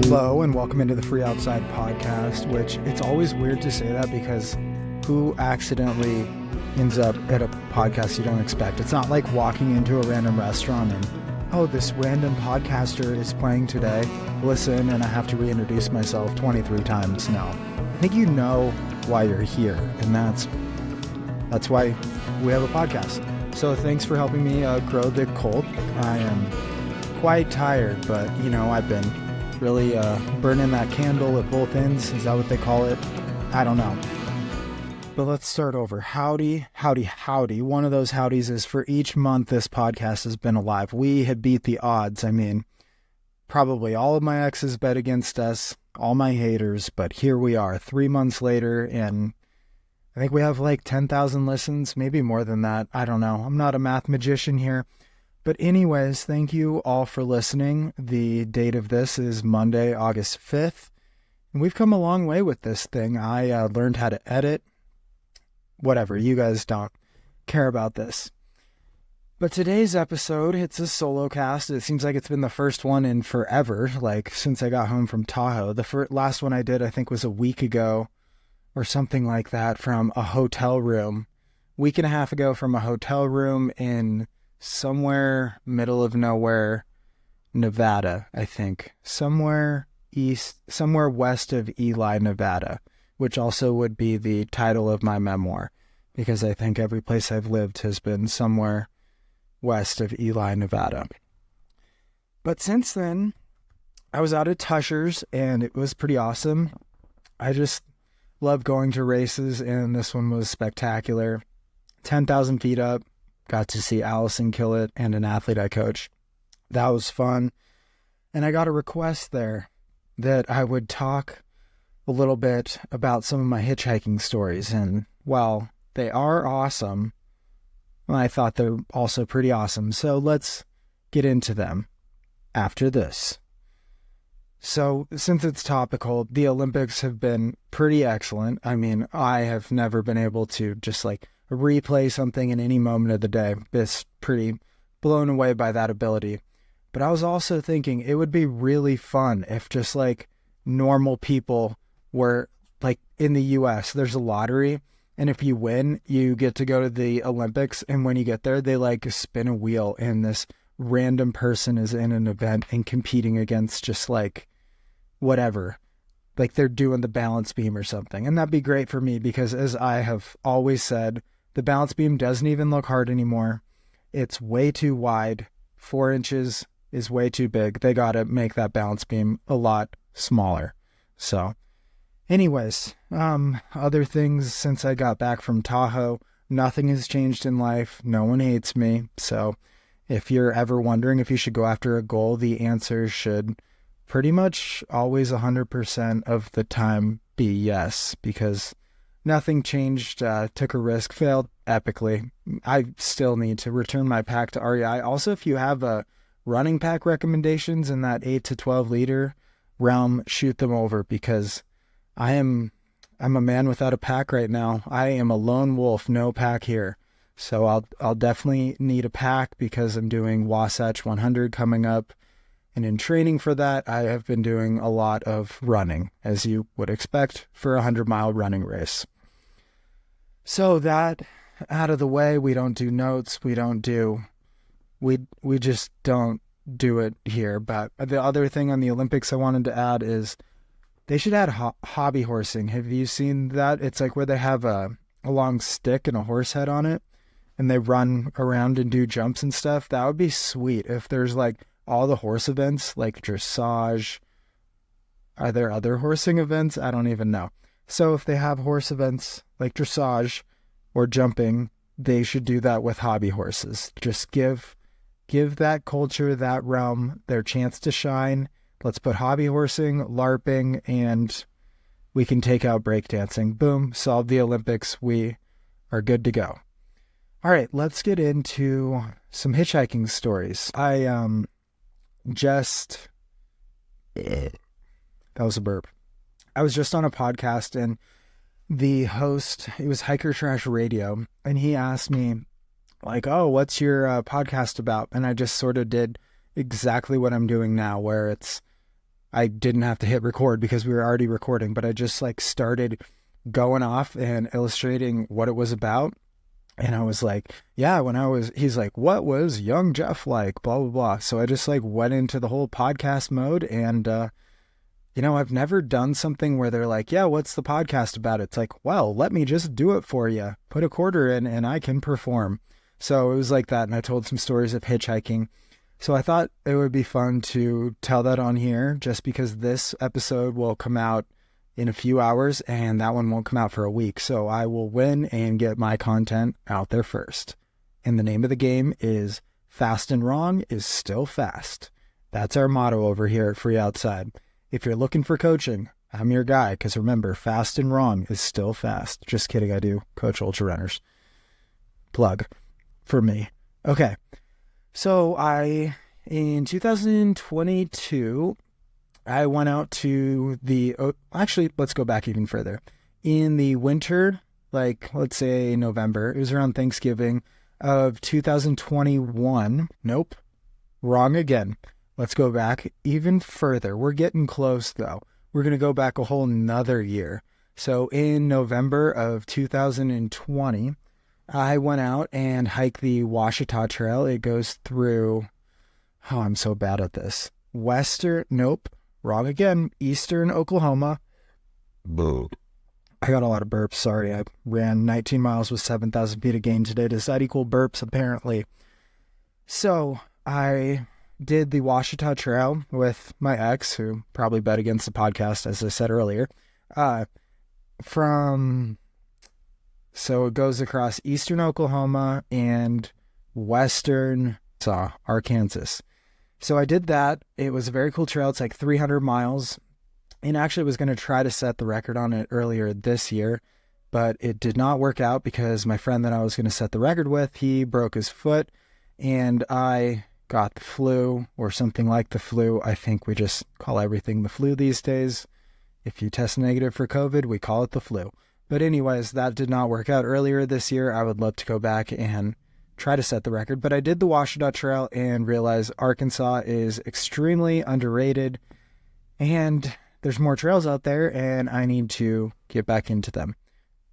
Hello and welcome into the Free Outside podcast, which it's always weird to say that because who accidentally ends up at a podcast you don't expect? It's not like walking into a random restaurant and, oh, this random podcaster is playing today. Listen, and I have to reintroduce myself 23 times. No. I think you know why you're here, and that's why we have a podcast. So thanks for helping me grow the cult. I am quite tired, but, I've been really burning that candle at both ends. Is that what they call it? I don't know. But let's start over. Howdy, howdy, howdy. One of those howdies is for each month this podcast has been alive. We have beat the odds. I mean, probably all of my exes bet against us, all my haters, but here we are 3 months later, and I think we have like 10,000 listens, maybe more than that. I don't know. I'm not a math magician here. But anyways, thank you all for listening. The date of this is Monday, August 5th. And we've come a long way with this thing. I learned how to edit. Whatever, you guys don't care about this. But today's episode, it's a solo cast. It seems like it's been the first one in forever, like since I got home from Tahoe. The last one I did, I think, was a week ago or something like that from a hotel room. Week and a half ago from a hotel room in somewhere middle of nowhere, Nevada, I think. Somewhere west of Ely, Nevada, which also would be the title of my memoir, because I think every place I've lived has been somewhere west of Ely, Nevada. But since then, I was out at Tusher's, and it was pretty awesome. I just love going to races, and this one was spectacular. 10,000 feet up. Got to see Allison kill it and an athlete I coach. That was fun. And I got a request there that I would talk a little bit about some of my hitchhiking stories. And while they are awesome, I thought they're also pretty awesome. So let's get into them after this. So since it's topical, the Olympics have been pretty excellent. I mean, I have never been able to just replay something in any moment of the day. Just pretty blown away by that ability. But I was also thinking it would be really fun if just normal people were in the US, there's a lottery, and if you win, you get to go to the Olympics, and when you get there, they spin a wheel and this random person is in an event and competing against just whatever. They're doing the balance beam or something. And that'd be great for me because, as I have always said, the balance beam doesn't even look hard anymore. It's way too wide. 4 inches is way too big. They got to make that balance beam a lot smaller. So anyways, other things since I got back from Tahoe, nothing has changed in life. No one hates me. So if you're ever wondering if you should go after a goal, the answer should pretty much always 100% of the time be yes, because nothing changed. Took a risk, failed epically. I still need to return my pack to REI. Also, if you have running pack recommendations in that 8 to 12 liter realm, shoot them over, because I'm a man without a pack right now. I am a lone wolf, no pack here. So I'll definitely need a pack because I'm doing Wasatch 100 coming up. And in training for that, I have been doing a lot of running, as you would expect for a 100-mile running race. So that out of the way, we don't do notes. We just don't do it here. But the other thing on the Olympics I wanted to add is they should add hobby horsing. Have you seen that? It's where they have a long stick and a horse head on it, and they run around and do jumps and stuff. That would be sweet if there's all the horse events, like dressage. Are there other horsing events? I don't even know. So if they have horse events like dressage or jumping, they should do that with hobby horses. Just give that culture, that realm, their chance to shine. Let's put hobby horsing, LARPing, and we can take out breakdancing. Boom, solve the Olympics. We are good to go. All right, let's get into some hitchhiking stories. That was a burp. I was just on a podcast, and the host, it was Hiker Trash Radio, and he asked me, oh, what's your podcast about? And I just sort of did exactly what I'm doing now, where it's I didn't have to hit record because we were already recording, but I just like started going off and illustrating what it was about. And I was like, yeah, he's like, what was young Jeff like? Blah, blah, blah. So I just like went into the whole podcast mode. And, I've never done something where they're like, yeah, what's the podcast about? It's like, well, let me just do it for you. Put a quarter in and I can perform. So it was like that. And I told some stories of hitchhiking. So I thought it would be fun to tell that on here just because this episode will come out in a few hours and that one won't come out for a week. So I will win and get my content out there first. And the name of the game is Fast and Wrong is Still Fast. That's our motto over here at Free Outside. If you're looking for coaching, I'm your guy, because remember, fast and wrong is still fast. Just kidding, I do coach ultra runners. Plug for me. Okay, so in 2022, I went out to actually, let's go back even further. In the winter, like, let's say November, it was around Thanksgiving of 2021. Nope, wrong again. Let's go back even further. We're getting close, though. We're going to go back a whole nother year. So in November of 2020, I went out and hiked the Ouachita Trail. It goes through, oh, I'm so bad at this. Nope, wrong again. Eastern Oklahoma. Boo. I got a lot of burps, sorry. I ran 19 miles with 7,000 feet of gain today. Does that equal burps, apparently? So I did the Ouachita Trail with my ex, who probably bet against the podcast, as I said earlier. So it goes across eastern Oklahoma and western Arkansas. So I did that. It was a very cool trail. It's like 300 miles. And actually was going to try to set the record on it earlier this year, but it did not work out because my friend that I was going to set the record with, he broke his foot and I got the flu or something like the flu. I think we just call everything the flu these days. If you test negative for COVID, we call it the flu. But anyways, that did not work out earlier this year. I would love to go back and try to set the record. But I did the Ouachita Trail and realized Arkansas is extremely underrated. And there's more trails out there and I need to get back into them.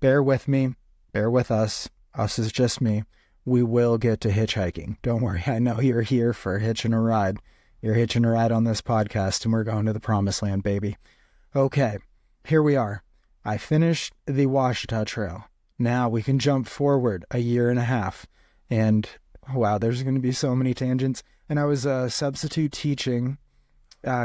Bear with me. Bear with us. Us is just me. We will get to hitchhiking. Don't worry. I know you're here for hitching a ride. You're hitching a ride on this podcast and we're going to the promised land, baby. Okay, here we are. I finished the Ouachita Trail. Now we can jump forward a year and a half. And wow, there's going to be so many tangents. And I was substitute teaching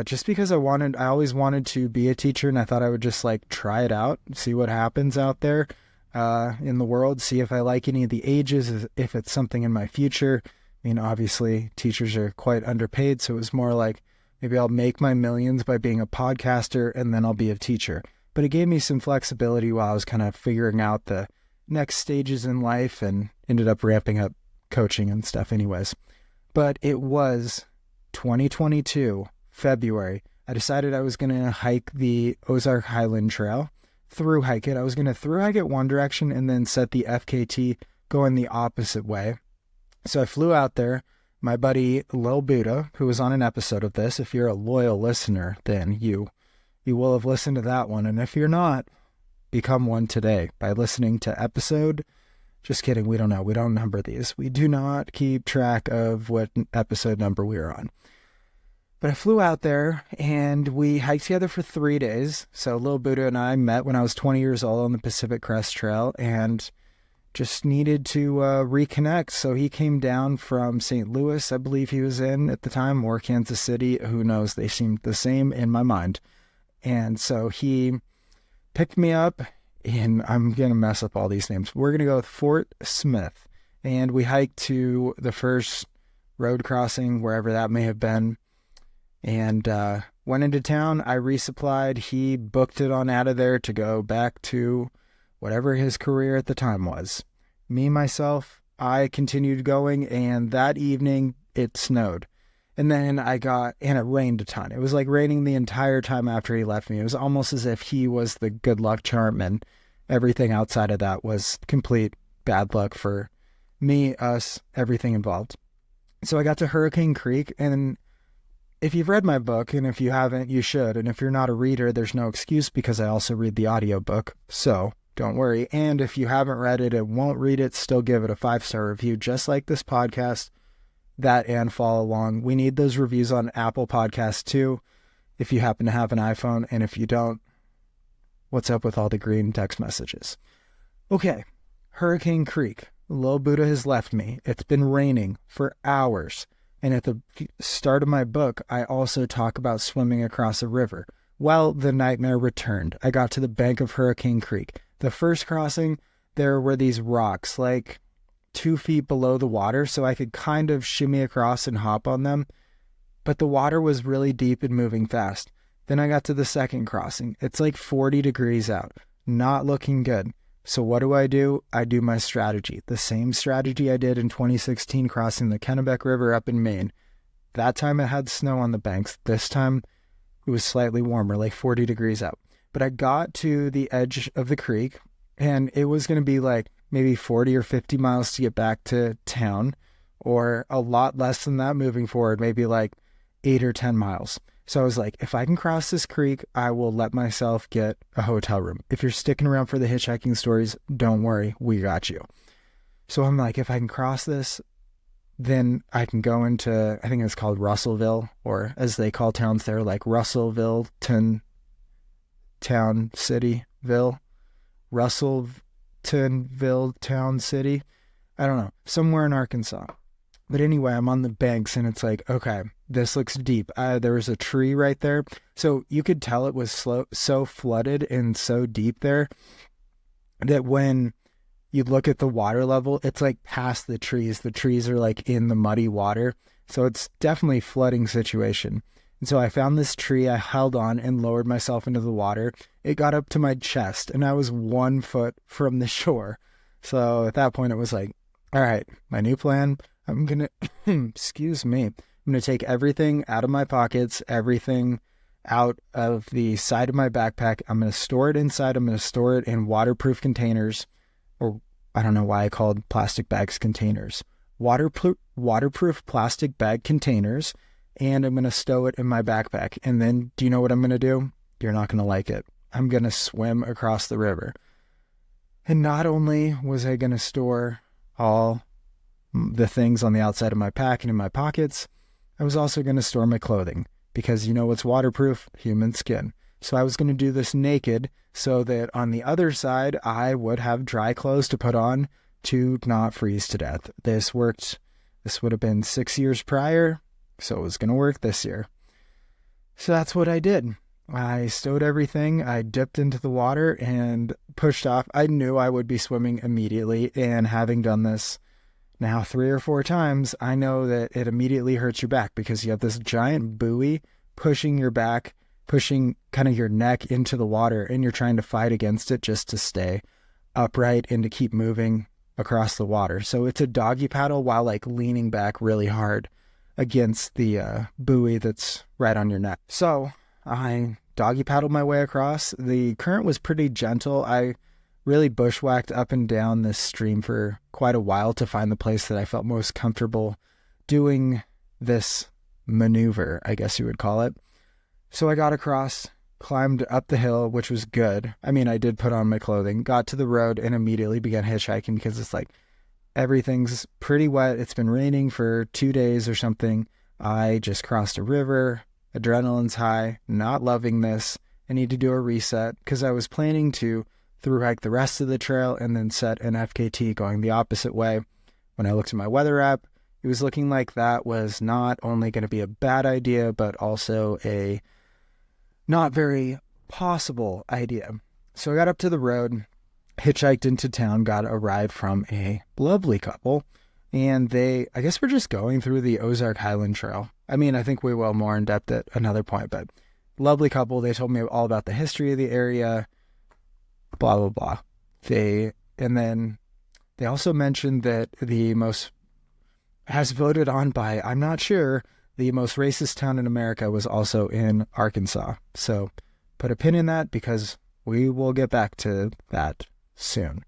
just because I always wanted to be a teacher and I thought I would just like try it out, see what happens out there in the world, see if I like any of the ages, if it's something in my future. I mean, obviously teachers are quite underpaid, so it was more like maybe I'll make my millions by being a podcaster and then I'll be a teacher. But it gave me some flexibility while I was kind of figuring out the next stages in life and ended up ramping up coaching and stuff anyways. But it was 2022, February. I decided I was going to hike the Ozark Highland Trail, through hike it. I was going to through hike it one direction and then set the FKT going the opposite way. So I flew out there. My buddy Lil Buddha, who was on an episode of this, if you're a loyal listener, then you will have listened to that one. And if you're not, become one today by listening to episode. Just kidding. We don't know. We don't number these. We do not keep track of what episode number we are on. But I flew out there and we hiked together for 3 days. So Lil Buddha and I met when I was 20 years old on the Pacific Crest Trail and just needed to reconnect. So he came down from St. Louis, I believe he was in at the time, or Kansas City. Who knows? They seemed the same in my mind. And so he picked me up, and I'm going to mess up all these names. We're going to go with Fort Smith. And we hiked to the first road crossing, wherever that may have been, and went into town. I resupplied. He booked it on out of there to go back to whatever his career at the time was. Me, myself, I continued going, and that evening it snowed. And then and it rained a ton. It was like raining the entire time after he left me. It was almost as if he was the good luck charm, and everything outside of that was complete bad luck for me, us, everything involved. So I got to Hurricane Creek, and if you've read my book, and if you haven't, you should. And if you're not a reader, there's no excuse because I also read the audiobook. So don't worry. And if you haven't read it and won't read it, still give it a 5-star review, just like this podcast. That and follow along. We need those reviews on Apple Podcasts too, if you happen to have an iPhone. And if you don't, what's up with all the green text messages? Okay, Hurricane Creek. Lil Buddha has left me. It's been raining for hours. And at the start of my book, I also talk about swimming across a river. Well, the nightmare returned. I got to the bank of Hurricane Creek. The first crossing, there were these rocks, like 2 feet below the water, so I could kind of shimmy across and hop on them. But the water was really deep and moving fast. Then I got to the second crossing. It's like 40 degrees out. Not looking good. So what do? I do my strategy. The same strategy I did in 2016 crossing the Kennebec River up in Maine. That time it had snow on the banks. This time it was slightly warmer, like 40 degrees out. But I got to the edge of the creek, and it was going to be like maybe 40 or 50 miles to get back to town, or a lot less than that moving forward, maybe like 8 or 10 miles. So I was like, if I can cross this creek, I will let myself get a hotel room. If you're sticking around for the hitchhiking stories, don't worry, we got you. So I'm like, if I can cross this, then I can go into, I think it's called Russellville, or as they call towns there, like Russellville, Town Cityville, Russelltonville Town City. I don't know, somewhere in Arkansas. But anyway, I'm on the banks and it's like, okay, this looks deep. There was a tree right there. So you could tell it was so flooded and so deep there that when you look at the water level, it's like past the trees. The trees are like in the muddy water. So it's definitely a flooding situation. And so I found this tree, I held on and lowered myself into the water. It got up to my chest and I was 1 foot from the shore. So at that point it was like, all right, my new plan, I'm going to, excuse me, I'm going to take everything out of my pockets, everything out of the side of my backpack. I'm going to store it inside. I'm going to store it in waterproof containers, or I don't know why I called plastic bags containers. Waterproof plastic bag containers. And I'm going to stow it in my backpack. And then, do you know what I'm going to do? You're not going to like it. I'm going to swim across the river. And not only was I going to store all the things on the outside of my pack and in my pockets, I was also going to store my clothing. Because you know what's waterproof? Human skin. So I was going to do this naked so that on the other side, I would have dry clothes to put on to not freeze to death. This worked. This would have been 6 years prior. So it was going to work this year. So that's what I did. I stowed everything. I dipped into the water and pushed off. I knew I would be swimming immediately. And having done this now 3 or 4 times, I know that it immediately hurts your back because you have this giant buoy pushing your back, pushing kind of your neck into the water. And you're trying to fight against it just to stay upright and to keep moving across the water. So it's a doggy paddle while like leaning back really hard against the buoy that's right on your neck. So I doggy paddled my way across. The current was pretty gentle. I really bushwhacked up and down this stream for quite a while to find the place that I felt most comfortable doing this maneuver, I guess you would call it. So I got across, climbed up the hill, which was good. I mean, I did put on my clothing, got to the road and immediately began hitchhiking because it's like, everything's pretty wet. It's been raining for 2 days or something. I just crossed a river. Adrenaline's high. Not loving this. I need to do a reset because I was planning to through hike the rest of the trail and then set an FKT going the opposite way. When I looked at my weather app, it was looking like that was not only going to be a bad idea, but also a not very possible idea. So I got up to the road, hitchhiked into town, got a ride from a lovely couple, and I guess we're just going through the Ozark Highland Trail. I mean, I think we will more in depth at another point, but lovely couple. They told me all about the history of the area, blah, blah, blah. And then they also mentioned that the most, as voted on by, I'm not sure, the most racist town in America was also in Arkansas. So put a pin in that because we will get back to that soon.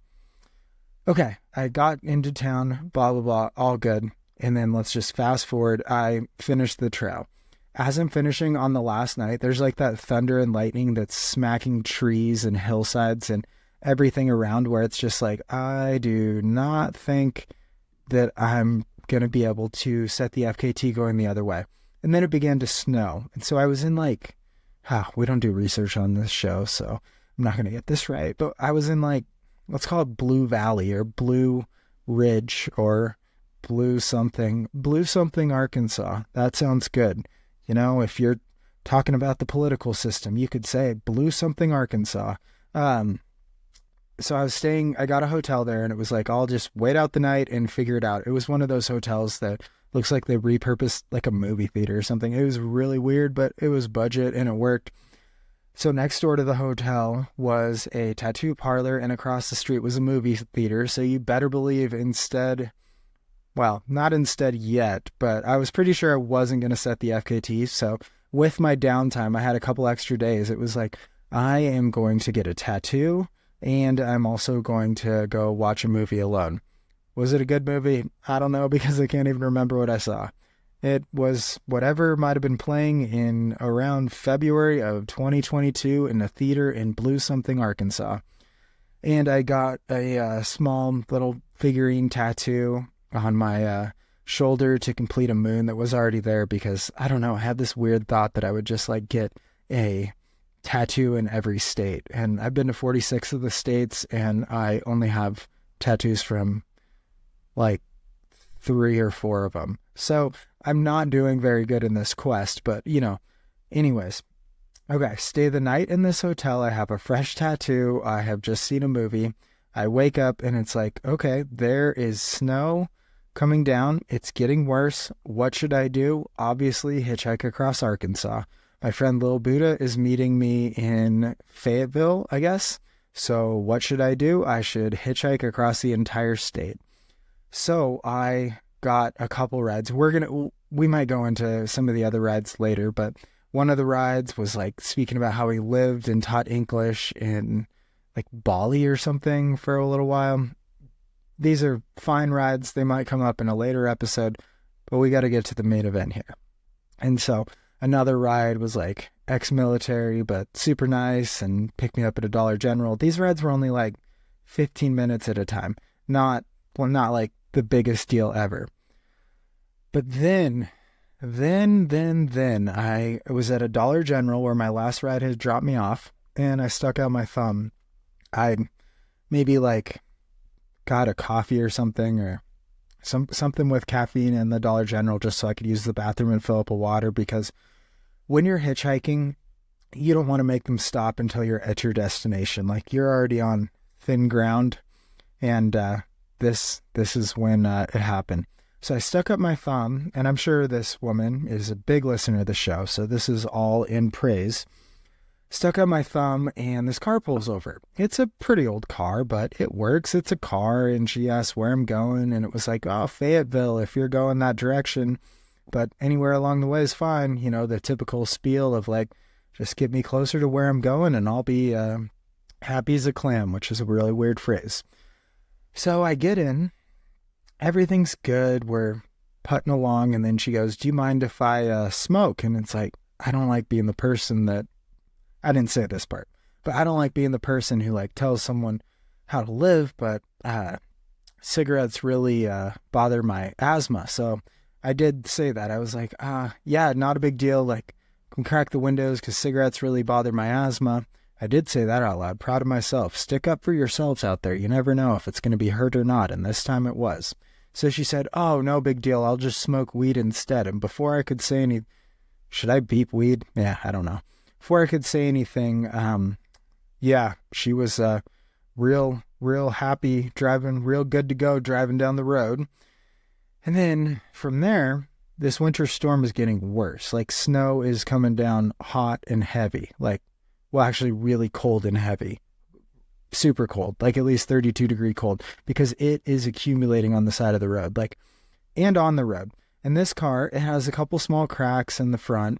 Okay, I got into town, blah, blah, blah, all good. And then let's just fast forward. I finished the trail. as I'm finishing on the last night, there's like that thunder and lightning that's smacking trees and hillsides and everything around, where it's just like, I do not think that I'm going to be able to set the FKT going the other way. And then it began to snow. And so I was in like, we don't do research on this show, so I'm not going to get this right. But I was in like, let's call it Blue Valley or Blue Ridge or Blue something, Arkansas. That sounds good. You know, if you're talking about the political system, you could say Blue something, Arkansas. So I got a hotel there, and it was like, I'll just wait out the night and figure it out. It was one of those hotels that looks like they repurposed like a movie theater or something. It was really weird, but it was budget and it worked. So next door to the hotel was a tattoo parlor, and across the street was a movie theater. So you better believe not instead yet, but I was pretty sure I wasn't going to set the FKT. So with my downtime, I had a couple extra days. It was like, I am going to get a tattoo, and I'm also going to go watch a movie alone. Was it a good movie? I don't know, because I can't even remember what I saw. It was whatever might have been playing in around February of 2022 in a theater in Blue something, Arkansas. And I got a small little figurine tattoo on my shoulder to complete a moon that was already there, because I don't know, I had this weird thought that I would just like get a tattoo in every state. And I've been to 46 of the states, and I only have tattoos from like 3 or 4 of them. So I'm not doing very good in this quest, but you know, anyways. Okay, stay the night in this hotel. I have a fresh tattoo. I have just seen a movie. I wake up and it's like, okay, there is snow coming down. It's getting worse. What should I do? Obviously, hitchhike across Arkansas. My friend Lil Buddha is meeting me in Fayetteville, I guess. So what should I do? I should hitchhike across the entire state. So I got a couple rides. We might go into some of the other rides later, but one of the rides was like speaking about how he lived and taught English in like Bali or something for a little while. These are fine rides. They might come up in a later episode, but we got to get to the main event here. And so another ride was like ex-military, but super nice, and picked me up at a Dollar General. These rides were only like 15 minutes at a time. Not like the biggest deal ever. But then I was at a Dollar General where my last ride had dropped me off, and I stuck out my thumb. I maybe like got a coffee or something, or something with caffeine in the Dollar General, just so I could use the bathroom and fill up a water, because when you're hitchhiking, you don't want to make them stop until you're at your destination. Like, you're already on thin ground, and this is when it happened. So I stuck up my thumb, and I'm sure this woman is a big listener to the show, so this is all in praise. Stuck up my thumb, and this car pulls over. It's a pretty old car, but it works. It's a car, and she asked where I'm going, and it was like, oh, Fayetteville, if you're going that direction, but anywhere along the way is fine. You know, the typical spiel of like, just get me closer to where I'm going, and I'll be happy as a clam, which is a really weird phrase. So I get in. Everything's good. We're putting along. And then she goes, do you mind if I smoke? And it's like, I don't like being the person that, I didn't say this part, but I don't like being the person who like tells someone how to live, but cigarettes really bother my asthma. So I did say that. I was like, yeah, not a big deal. Like, can crack the windows because cigarettes really bother my asthma. I did say that out loud. Proud of myself. Stick up for yourselves out there. You never know if it's going to be hurt or not. And this time it was. So she said, oh, no big deal. I'll just smoke weed instead. And before I could say any, should I beep weed? Yeah, I don't know. Before I could say anything, yeah, she was real happy driving, real good to go driving down the road. And then from there, this winter storm is getting worse. Like, snow is coming down hot and heavy. Like, well, actually really cold and heavy. Super cold, like at least 32-degree cold, because it is accumulating on the side of the road, like, and on the road. And this car, it has a couple small cracks in the front,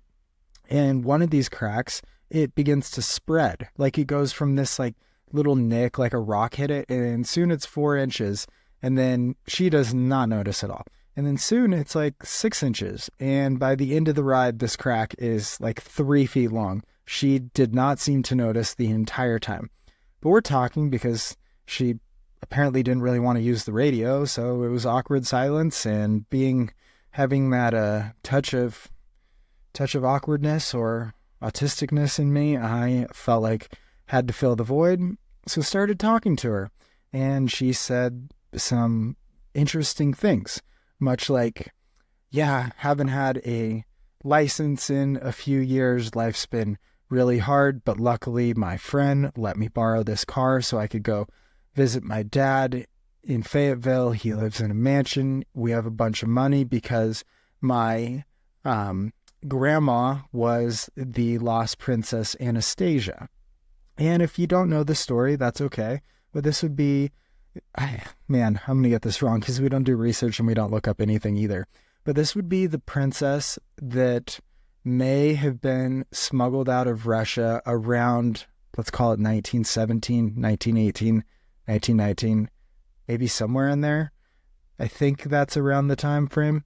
and one of these cracks, it begins to spread. Like, it goes from this like little nick, like a rock hit it, and soon it's 4 inches, and then she does not notice at all. And then soon it's like 6 inches. And by the end of the ride, this crack is like 3 feet long. She did not seem to notice the entire time. But we're talking because she apparently didn't really want to use the radio. So it was awkward silence, and having that touch of awkwardness or autisticness in me, I felt like had to fill the void. So started talking to her, and she said some interesting things, much like, yeah, haven't had a license in a few years. Life's been really hard, but luckily my friend let me borrow this car so I could go visit my dad in Fayetteville. He lives in a mansion. We have a bunch of money because my grandma was the lost princess Anastasia. And if you don't know the story, that's okay. But this would be, man, I'm going to get this wrong because we don't do research and we don't look up anything either. But this would be the princess that may have been smuggled out of Russia around, let's call it 1917, 1918, 1919, maybe somewhere in there. I think that's around the time frame.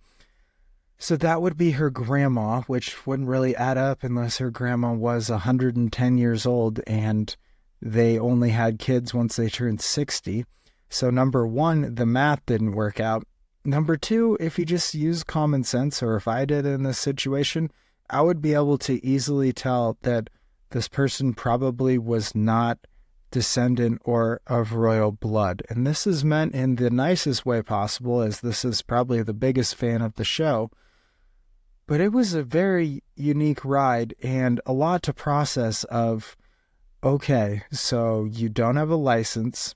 So that would be her grandma, which wouldn't really add up unless her grandma was 110 years old and they only had kids once they turned 60. So number one, the math didn't work out. Number two, if you just use common sense, or if I did in this situation, I would be able to easily tell that this person probably was not descendant or of royal blood. And this is meant in the nicest way possible, as this is probably the biggest fan of the show. But it was a very unique ride and a lot to process of, okay, so you don't have a license.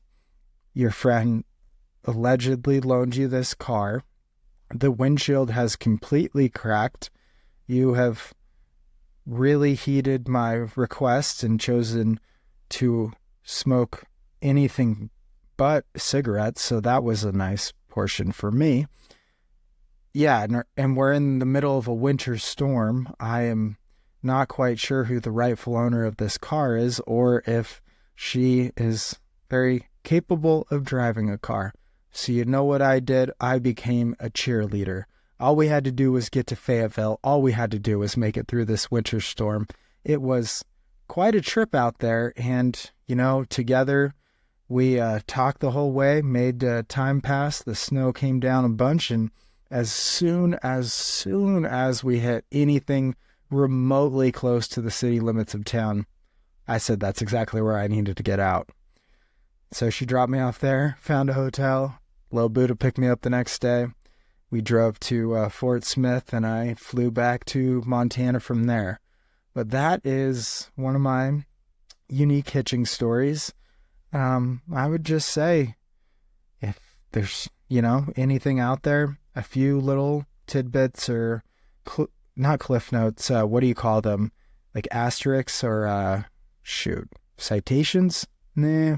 Your friend allegedly loaned you this car. The windshield has completely cracked. You have really heeded my request and chosen to smoke anything but cigarettes, so that was a nice portion for me. Yeah, and we're in the middle of a winter storm. I am not quite sure who the rightful owner of this car is, or if she is very capable of driving a car. So you know what I did? I became a cheerleader. All we had to do was get to Fayetteville. All we had to do was make it through this winter storm. It was quite a trip out there, and, you know, together we talked the whole way, made time pass. The snow came down a bunch, and as soon as we hit anything remotely close to the city limits of town, I said that's exactly where I needed to get out. So she dropped me off there, found a hotel. Lil Buddha picked me up the next day. We drove to Fort Smith, and I flew back to Montana from there. But that is one of my unique hitching stories. I would just say, if there's, you know, anything out there, a few little tidbits or not cliff notes, what do you call them? Like asterisks or citations? Nah.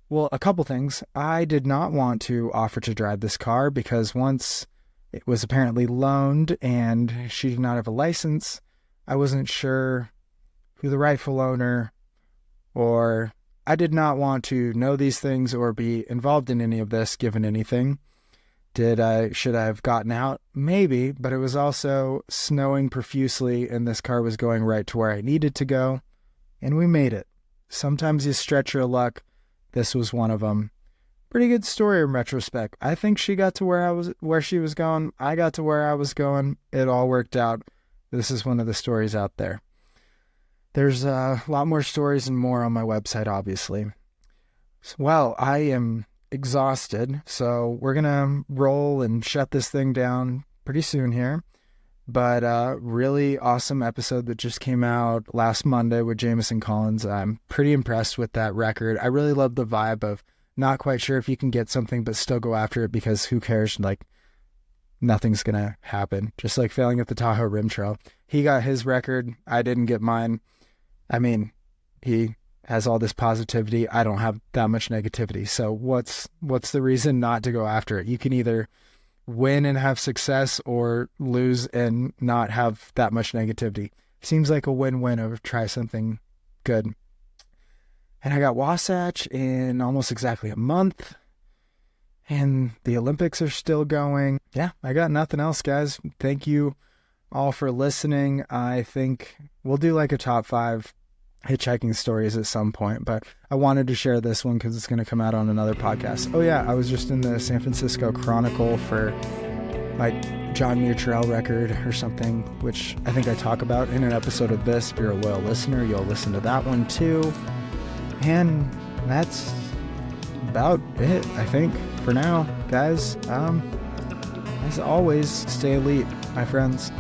Well, a couple things. I did not want to offer to drive this car because once it was apparently loaned and she did not have a license, I wasn't sure who the rightful owner, or I did not want to know these things or be involved in any of this given anything. Should I have gotten out? Maybe, but it was also snowing profusely and this car was going right to where I needed to go, and we made it. Sometimes you stretch your luck. This was one of them. Pretty good story in retrospect. I think she got to where she was going. I got to where I was going. It all worked out. This is one of the stories out there. There's a lot more stories and more on my website, obviously. Well, I am exhausted, so we're going to roll and shut this thing down pretty soon here. But really awesome episode that just came out last Monday with Jameson Collins. I'm pretty impressed with that record. I really love the vibe of not quite sure if you can get something, but still go after it because who cares? Like, nothing's going to happen. Just like failing at the Tahoe Rim Trail. He got his record. I didn't get mine. I mean, he has all this positivity. I don't have that much negativity. So what's the reason not to go after it? You can either win and have success or lose and not have that much negativity. Seems like a win-win of try something good. And I got Wasatch in almost exactly a month. And the Olympics are still going. Yeah, I got nothing else, guys. Thank you all for listening. I think we'll do like a top 5 hitchhiking stories at some point, but I wanted to share this one because it's going to come out on another podcast. Oh yeah, I was just in the San Francisco Chronicle for my John Muir Trail record or something, which I think I talk about in an episode of this. If you're a loyal listener, you'll listen to that one too. And that's about it, I think, for now, guys. As always, stay elite, my friends.